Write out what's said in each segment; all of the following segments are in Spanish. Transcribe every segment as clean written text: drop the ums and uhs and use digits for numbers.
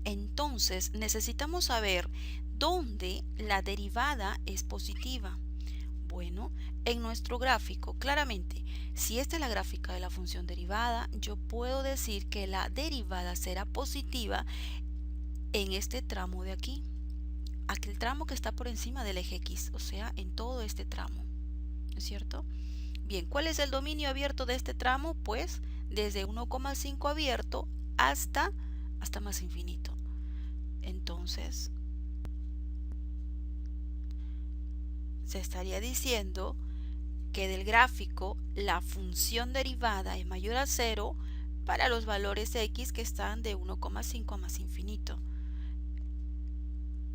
Entonces necesitamos saber dónde la derivada es positiva. Bueno, en nuestro gráfico, claramente, si esta es la gráfica de la función derivada, yo puedo decir que la derivada será positiva en este tramo de aquí, aquel tramo que está por encima del eje X, o sea, en todo este tramo, ¿no es cierto? Bien, ¿cuál es el dominio abierto de este tramo? Pues desde 1,5 abierto hasta más infinito. Entonces, se estaría diciendo que del gráfico la función derivada es mayor a 0 para los valores x que están de 1,5 a más infinito.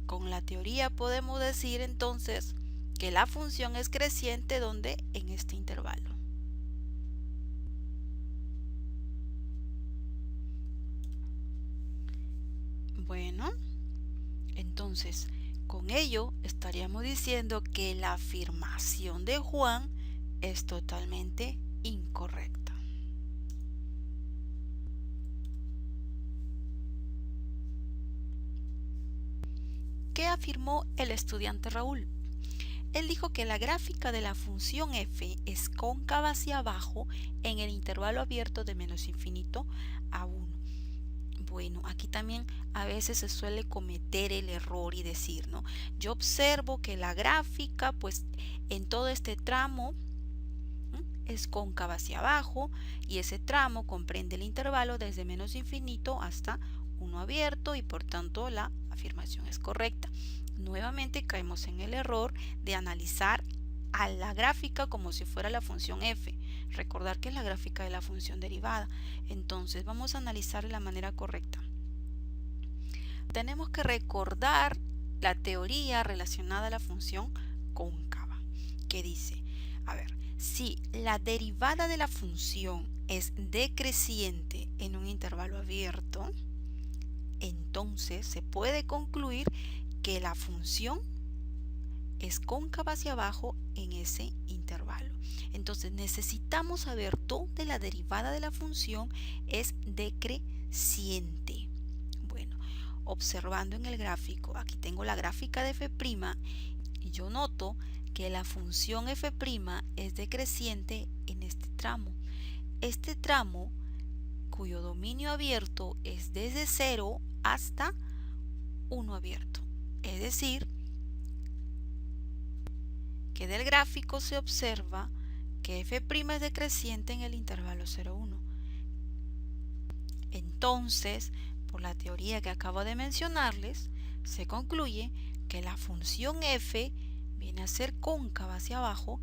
Con la teoría podemos decir entonces que la función es creciente donde en este intervalo. Bueno, entonces con ello estaríamos diciendo que la afirmación de Juan es totalmente incorrecta. ¿Qué afirmó el estudiante Raúl? Él dijo que la gráfica de la función f es cóncava hacia abajo en el intervalo abierto de menos infinito a 1. Bueno, aquí también a veces se suele cometer el error y decir, ¿no? Yo observo que la gráfica, pues en todo este tramo es cóncava hacia abajo y ese tramo comprende el intervalo desde menos infinito hasta 1 abierto y por tanto la afirmación es correcta. Nuevamente caemos en el error de analizar a la gráfica como si fuera la función f. Recordar que es la gráfica de la función derivada. Entonces vamos a analizar de la manera correcta. Tenemos que recordar la teoría relacionada a la función cóncava, que dice, a ver, si la derivada de la función es decreciente en un intervalo abierto, entonces se puede concluir que la función es cóncava hacia abajo en ese intervalo. Entonces necesitamos saber dónde la derivada de la función es decreciente. Bueno, observando en el gráfico, aquí tengo la gráfica de f' y yo noto que la función f' es decreciente en este tramo. Este tramo cuyo dominio abierto es desde 0 hasta 1 abierto. Es decir, que del gráfico se observa que f' es decreciente en el intervalo 0,1. Entonces, por la teoría que acabo de mencionarles, se concluye que la función f viene a ser cóncava hacia abajo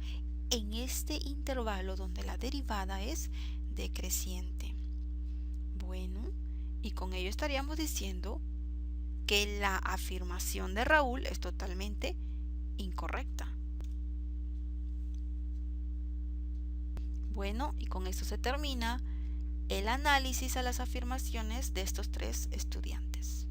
en este intervalo donde la derivada es decreciente. Bueno, y con ello estaríamos diciendo que la afirmación de Raúl es totalmente incorrecta. Bueno, y con esto se termina el análisis a las afirmaciones de estos tres estudiantes.